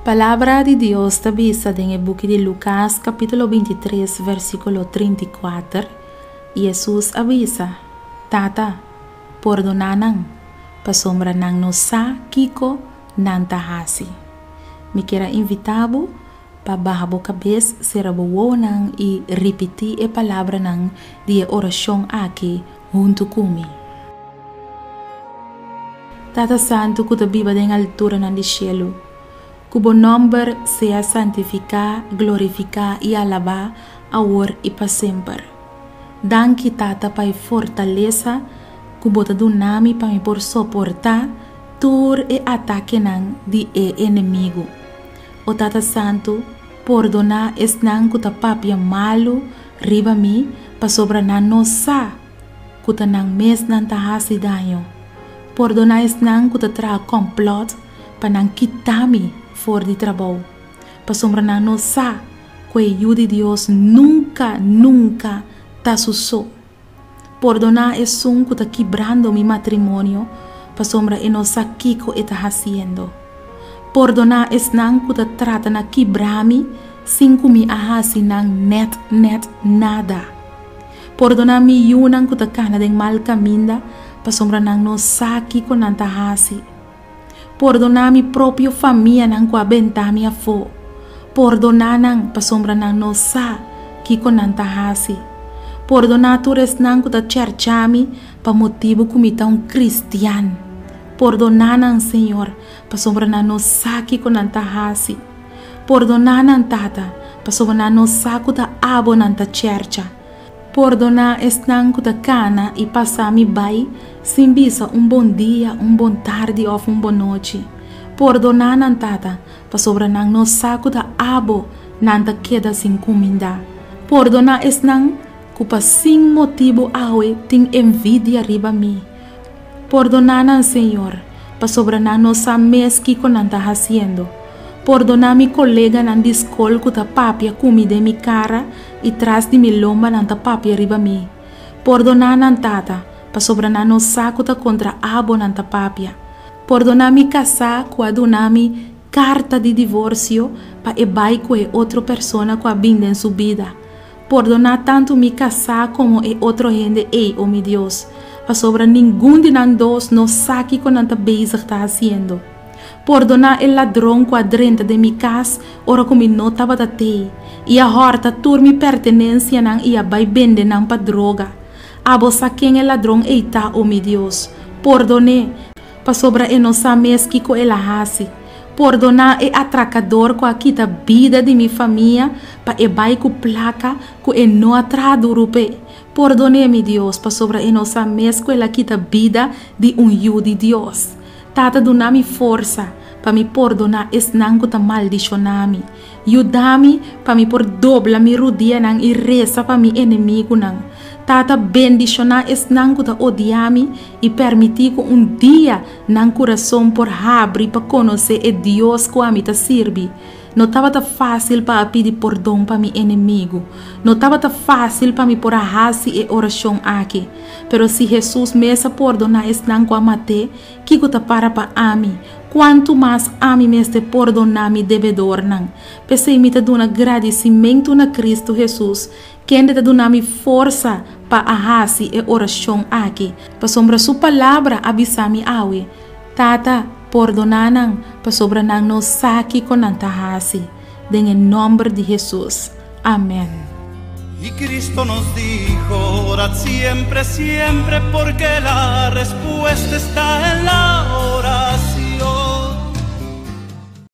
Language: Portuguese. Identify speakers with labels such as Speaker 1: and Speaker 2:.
Speaker 1: Palavra de Deus está vista en el book de Lucas capítulo 23 versículo 34. Jesus avisa, Tata, perdonanan, pasombra nang no sa kiko nan tahasi. Me quero invitabo para bajar a cabeça, ser nang e repetir a palavra nang de oração aqui junto comigo. Tata Santo, que te viva en altura nan de cielo, cuyo nombre sea santificado, glorificado y alabado ahora y para siempre. Danke Tata para fortaleza, cuyo te donami para por soportar tur e ataque nang di e enemigo. O Tata Santo, perdonar es nang kuta papia malo riba mi pa sobra nan no sa kuta nang mes nan tahasi daño. Perdonar es nang kuta tra complot pa nang kitami for di trabajo. Pa sobra nan no sa kwe yudi Dios nunca ta suso. Perdonar es un kuta quebrando mi matrimonio pa sombra e no sa kiko eta haciendo. Perdonar es nang kuta trata na quebrami sin kumi ahasi nang net nada. Perdonar mi yunang kuta kana den mal caminda pa sombra nang no sa kiko nan tahasi. Perdonar mi propio família nang kwa bentami a fo. Perdonar nang pa sombra nang no sa kiko nan tahasi. Perdonar tu res nang kuta cherchami pa motivo kumita un cristiano. Perdonar nang Senhor pa sombra nang no saki ko nang tahasi. Perdonar nang Tata pa sombra nang no saku ta abo nang ta chercha. Perdonar es nang kuta kana e passami bai sin bisa un bon dia, un bon tarde ou un bon noite. Perdonar nang Tata pa sombra nang no saku ta abo nang ta queda sin comida. Perdonar es nang kupa sin motivo awe ting envidia riba mi. Perdonar nang Senhor pa sobra nang no sa mes kiko nang ta haciendo. Perdonar mi colega nang discol kuta papia comida mi cara e tras de mi lomba nang ta papia riba mi. Perdonar nang Tata pa sobra nang no sa kuta contra abo nang ta papia. Perdonar mi casa kwa donami carta de divorcio pa e bai kwe outra persona kwa binda en su vida. Perdonar tanto mi casa como e outro gente, oh mi Dios, pa sobra ningún de nang dos no saki con nanta bezig ta haciendo. Perdonar el ladrón cuadrenta de mi casa, ora como no taba da te, y a horta tur mi pertenencia nang y a bai bende nang pa droga. Abo saquen el ladrón eita, oh mi Dios, perdone, pa sobra e no sa meski ko el ahasi. Perdonar e atracador com a quita vida de minha família pa e bai com placa com e no atradurupe. Perdone mi Deus pa sobra e nossa mesco ela quita vida de de Deus. Tata donami força pa mi perdonar es nango ta maldicionami. Yudami pa mi por dobla mi rodia nang e reza pa mi inimigo nang. Tata bendicionar es nango ta odiami e permitir com dia nang coração por abrir para conhecer e Deus que a mi ta sirvi. Não estava tão fácil para pedir perdão para meu inimigo. Não estava tão fácil para me pôr a raça e oração aqui. Pero se Jesus me perdonar es nango a mate, que está para mim. Quanto mais a mim me perdonar mi devedor nang. Pensei me te dar agradecimento na Cristo Jesus. Quem te dá mi força para a raça e oração aqui. Para sombra sua palavra avisar-me awe. Tata, perdonanan pa sobra nang no saki con nang tahasi. En el nombre de Jesús. Amén.
Speaker 2: Y Cristo nos dijo, orad siempre, siempre, porque la respuesta está en la oración.